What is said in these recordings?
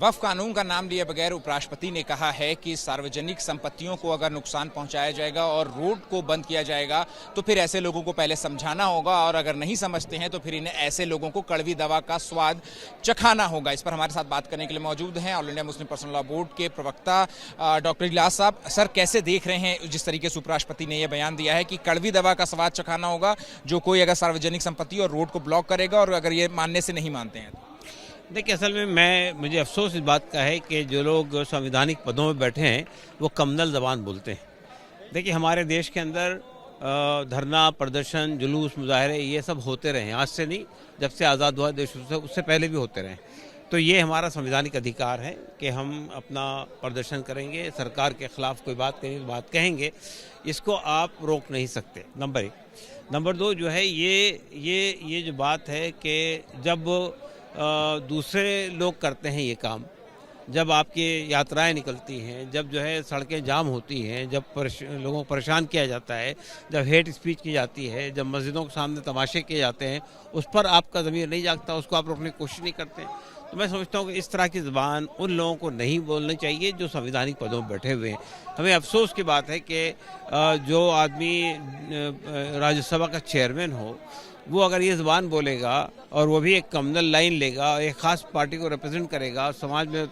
वक्फ कानून का नाम लिए बगैर उपराष्ट्रपति ने कहा है कि सार्वजनिक संपत्तियों को अगर नुकसान पहुंचाया जाएगा और रोड को बंद किया जाएगा तो फिर ऐसे लोगों को पहले समझाना होगा, और अगर नहीं समझते हैं तो फिर इन्हें ऐसे लोगों को कड़वी दवा का स्वाद चखाना होगा। इस पर हमारे साथ बात करने के लिए मौजूद हैं all India Muslim personal law board के प्रवक्ता डॉक्टर इजलास साहब। सर, कैसे देख रहे हैं जिस तरीके से उपराष्ट्रपति ने यह बयान दिया है कि कड़वी दवा का स्वाद चखाना होगा जो कोई अगर सार्वजनिक संपत्ति और रोड को ब्लॉक करेगा, और अगर ये मानने से नहीं मानते हैं? देखिए, असल में मुझे अफसोस इस बात का है कि जो लोग संवैधानिक पदों में बैठे हैं वो कमनल ज़बान बोलते हैं। देखिए, हमारे देश के अंदर धरना, प्रदर्शन, जुलूस, मुजाहरे ये सब होते रहे हैं। आज से नहीं, जब से आज़ाद हुआ देश उससे पहले भी होते रहे। तो ये हमारा संवैधानिक अधिकार है कि हम अपना प्रदर्शन करेंगे, सरकार के ख़िलाफ़ कोई बात करेंगे, बात कहेंगे, इसको आप रोक नहीं सकते, नंबर एक। नंबर दो जो है ये जो बात है कि जब दूसरे लोग करते हैं ये काम, जब आपकी यात्राएं निकलती हैं, जब जो है सड़कें जाम होती हैं, जब लोगों को परेशान किया जाता है, जब हेट स्पीच की जाती है, जब मस्जिदों के सामने तमाशे किए जाते हैं, उस पर आपका ज़मीर नहीं जागता, उसको आप रोकने की कोशिश नहीं करते। तो मैं समझता हूँ कि इस तरह की ज़बान उन लोगों को नहीं बोलनी चाहिए जो संवैधानिक पदों में बैठे हुए हैं। हमें अफसोस की बात है कि जो आदमी राज्यसभा का चेयरमैन हो वो अगर ये ज़बान बोलेगा और वो भी एक कम्युनल लाइन लेगा, एक ख़ास पार्टी को रिप्रेजेंट करेगा, समाज में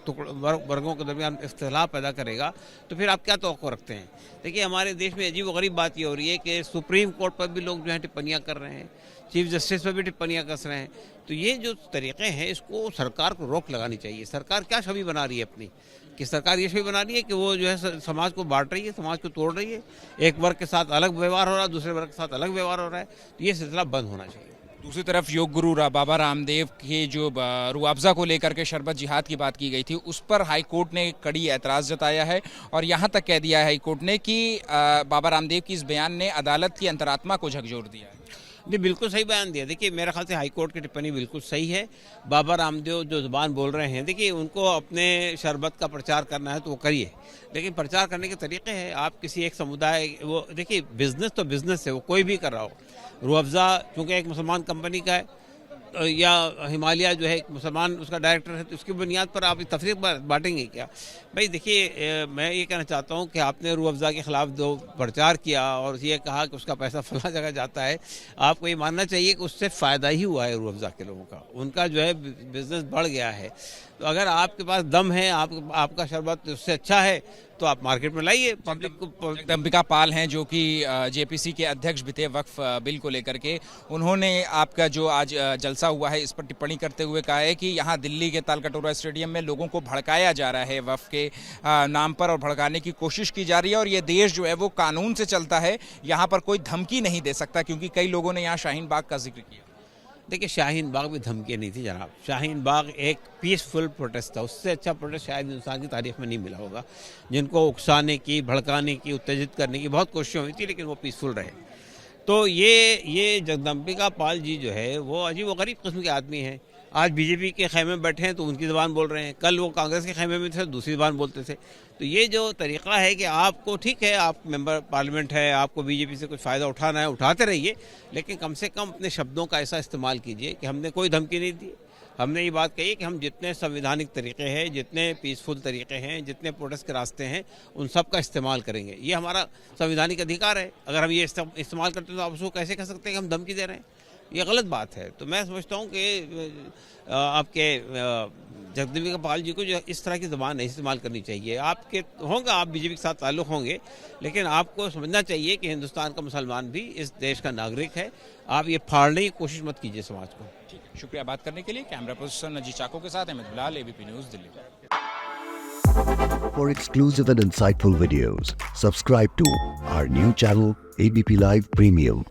वर्गों के दरमियान इख्तिलाफ पैदा करेगा, तो फिर आप क्या तवक्को रखते हैं? देखिए, हमारे देश में अजीब व गरीब बात ये हो रही है कि सुप्रीम कोर्ट पर भी लोग जो है टिप्पणियाँ कर रहे हैं, चीफ जस्टिस पर भी टिप्पणियाँ कस रहे हैं। तो ये जो तरीक़े हैं, इसको सरकार को रोक लगानी चाहिए। सरकार क्या छवि बना रही है अपनी, कि सरकार ये छवि बना रही है कि वो जो है समाज को बांट रही है, समाज को तोड़ रही है, एक वर्ग के साथ अलग व्यवहार हो रहा है, दूसरे वर्ग के साथ अलग व्यवहार हो रहा है। तो ये सिलसिला बंद होना चाहिए। दूसरी तरफ योग गुरु बाबा रामदेव के जो रुआवजा को लेकर के शरबत जिहाद की बात की गई थी, उस पर हाई कोर्ट ने कड़ी एतराज़ जताया है, और यहाँ तक कह दिया है हाई कोर्ट ने कि बाबा रामदेव की इस बयान ने अदालत की अंतरात्मा को झकझोर दिया है। जी, बिल्कुल सही बयान दिया। देखिए, मेरे ख्याल से हाई कोर्ट की टिप्पणी बिल्कुल सही है। बाबा रामदेव जो ज़बान बोल रहे हैं, देखिए उनको अपने शरबत का प्रचार करना है तो वो करिए, लेकिन प्रचार करने के तरीके हैं। आप किसी एक समुदाय, वो देखिए बिज़नेस तो बिज़नेस है, वो कोई भी कर रहा हो। रूह-अफ़ज़ा चूँकि एक मुसलमान कंपनी का है, या हिमालय जो है एक मुसलमान उसका डायरेक्टर है, तो उसकी बुनियाद पर आप तफरीक बांटेंगे क्या? भाई देखिए, मैं ये कहना चाहता हूँ कि आपने रूह-अफ़ज़ा के ख़िलाफ़ जो प्रचार किया और ये कहा कि उसका पैसा फला जगह जाता है, आपको ये मानना चाहिए कि उससे फ़ायदा ही हुआ है रूह-अफ़ज़ा के लोगों का, उनका जो है बिज़नेस बढ़ गया है। तो अगर आपके पास दम है, आपका शरबत उससे अच्छा है, तो आप मार्केट में लाइए। पब्लिक को जगदम्बिका पाल हैं जो कि जेपीसी के अध्यक्ष भी थे वक्फ बिल को लेकर के, उन्होंने आपका जो आज जलसा हुआ है इस पर टिप्पणी करते हुए कहा है कि यहाँ दिल्ली के तालकटोरा स्टेडियम में लोगों को भड़काया जा रहा है वक्फ के नाम पर, और भड़काने की कोशिश की जा रही है, और ये देश जो है वो कानून से चलता है, यहाँ पर कोई धमकी नहीं दे सकता, क्योंकि कई लोगों ने यहाँ शाहीन बाग का जिक्र किया। देखिए, शाहीन बाग भी धमकी नहीं थी जनाब। शाहीन बाग एक पीसफुल प्रोटेस्ट था, उससे अच्छा प्रोटेस्ट शायद हिंदुस्तान की तारीख में नहीं मिला होगा। जिनको उकसाने की, भड़काने की, उत्तेजित करने की बहुत कोशिशें हुई थी, लेकिन वो पीसफुल रहे। तो ये जगदम्बिका पाल जी जो है वो अजीब व गरीब किस्म के आदमी हैं। आज बीजेपी के खैमे में बैठे हैं तो उनकी ज़बान बोल रहे हैं, कल वो कांग्रेस के खैमे में थे दूसरी ज़बान बोलते थे। तो ये जो तरीक़ा है कि आपको, ठीक है, आप मेंबर पार्लियामेंट है, आपको बीजेपी से कुछ फ़ायदा उठाना है, उठाते रहिए, लेकिन कम से कम अपने शब्दों का ऐसा इस्तेमाल कीजिए कि हमने कोई धमकी नहीं दी। हमने ये बात कही कि हम जितने संवैधानिक तरीक़े हैं, जितने पीसफुल तरीक़े हैं, जितने प्रोटेस्ट के रास्ते हैं, उन सब का इस्तेमाल करेंगे। ये हमारा संवैधानिक अधिकार है। अगर हम ये इस्तेमाल करते हैं तो आप उसको कैसे कह सकते हैं कि हम धमकी दे रहे हैं? ये गलत बात है। तो मैं समझता हूँ कि आपके जगदम्बिका पाल जी को जो इस तरह की ज़बान नहीं इस्तेमाल करनी चाहिए। आपके होगा, आप बीजेपी के साथ ताल्लुक़ होंगे, लेकिन आपको समझना चाहिए कि हिंदुस्तान का मुसलमान भी इस देश का नागरिक है। आप ये फाड़ने की कोशिश मत कीजिए समाज को। ठीक है, शुक्रिया बात करने के लिए। कैमरा पर्सन अजीत चाको के साथ Ahmed Bilal, ABP news, Delhi. For exclusive and insightful videos, subscribe to our new channel ABP Live Premium.